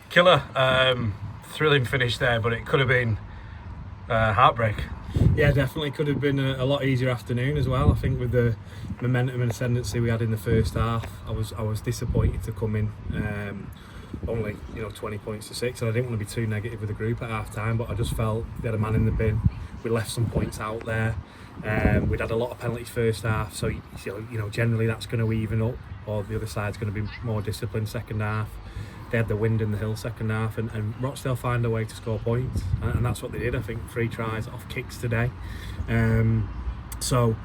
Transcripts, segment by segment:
Killer, thrilling finish there, but it could have been heartbreak. Yeah, definitely could have been a lot easier afternoon as well. I think with the momentum and ascendancy we had in the first half, I was disappointed to come in only 20 points to 6, and I didn't want to be too negative with the group at half time, but I just felt we had a man in the bin. We left some points out there. We'd had a lot of penalties first half, so generally that's going to even up, or the other side's going to be more disciplined second half. They had the wind in the hill second half, and Rochdale find a way to score points, and that's what they did. I think 3 tries off kicks today. So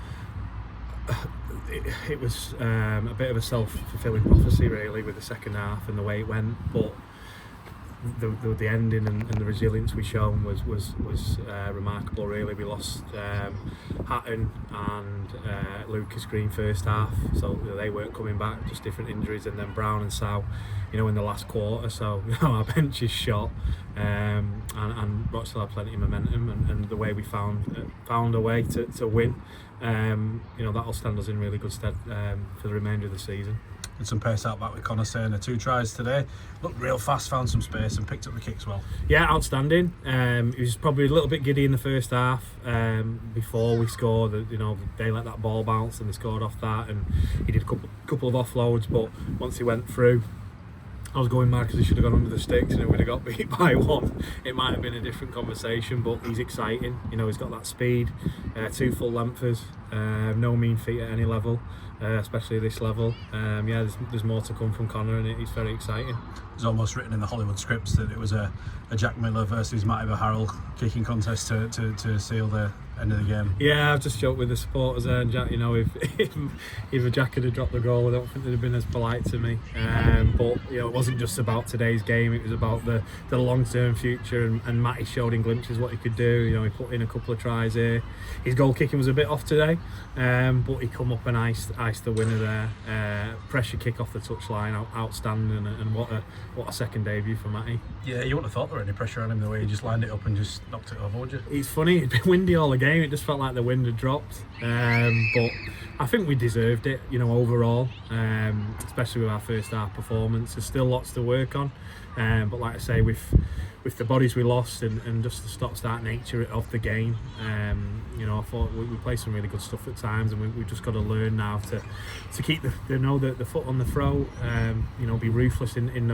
it was a bit of a self-fulfilling prophecy really with the second half and the way it went, but the ending and the resilience we shown was remarkable really. We lost Hatton and Lucas Green first half, so they weren't coming back, just different injuries, and then Brown and Sow in the last quarter, so our bench is shot, and Rochdale had plenty of momentum, and the way we found a way to win, that'll stand us in really good stead for the remainder of the season. With some pace out back with Connor saying 2 tries today, looked real fast, found some space and picked up the kicks well. Yeah, outstanding. He was probably a little bit giddy in the first half before we scored. They let that ball bounce and they scored off that, and he did a couple of offloads, but once he went through, I was going mad because he should have gone under the sticks, and if we'd have got beat by 1, it might have been a different conversation. But he's exciting. He's got that speed, 2 full lengthers, no mean feat at any level, especially this level. There's more to come from Connor, and he's very exciting. It's almost written in the Hollywood scripts that it was a Jack Miller versus Matty Harrell kicking contest to seal the end of the game. Yeah, I've just joked with the supporters there, and Jack, if Jack had dropped the goal, I don't think they'd have been as polite to me. But it wasn't just about today's game; it was about the long-term future. And Matty showed in glimpses what he could do. He put in a couple of tries here. His goal kicking was a bit off today, but he come up and iced the winner there. Pressure kick off the touchline, outstanding, and what a second debut for Matty. Yeah, you wouldn't have thought there were any pressure on him the way he just lined it up and just knocked it over, would you? It's funny, it'd been windy all the game, it just felt like the wind had dropped, but I think we deserved it, overall, especially with our first half performance. There's still lots to work on, but like I say, with the bodies we lost and just the stop-start nature of the game, I thought we played some really good stuff at times, and we've just got to learn now to keep the foot on the throat, be ruthless in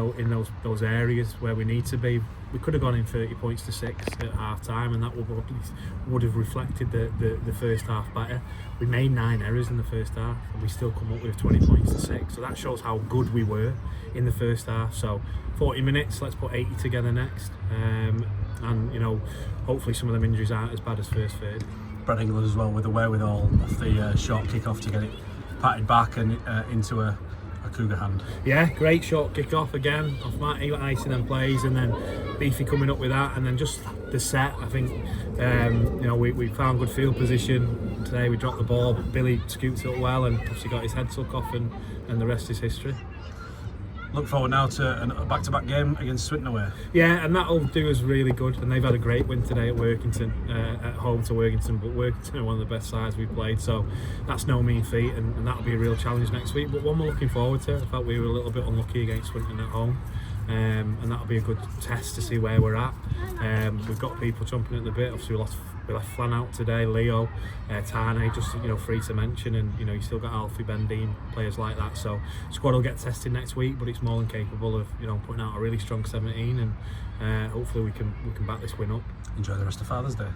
those areas where we need to be. We could have gone in 30 points to 6 at half time, and that would have reflected the first half better. We made 9 errors in the first half, and we still come up with 20 points to 6, so that shows how good we were in the first half. So 40 minutes, let's put 80 together next, and hopefully some of them injuries aren't as bad as first third. Brad England as well with the wherewithal off the short kick-off to get it patted back and into a Cougar hand. Yeah, great short kick-off again off Matty, icing them plays, and then Beefy coming up with that, and then just the set. I think we found good field position today. We dropped the ball, but Billy scoots it up well, and obviously got his head took off, and the rest is history. Look forward now to a back-to-back game against Swinton away. Yeah, and that'll do us really good. And they've had a great win today at Workington, at home to Workington. But Workington are one of the best sides we've played, so that's no mean feat, and that'll be a real challenge next week. But one we're looking forward to. I felt we were a little bit unlucky against Swinton at home, and that'll be a good test to see where we're at. We've got people jumping at the bit. Obviously, we left Flan out today, Leo, Tane, just free to mention, and you still got Alfie, Ben Dean, players like that. So squad will get tested next week, but it's more than capable of putting out a really strong 17, and hopefully we can back this win up. Enjoy the rest of Father's Day.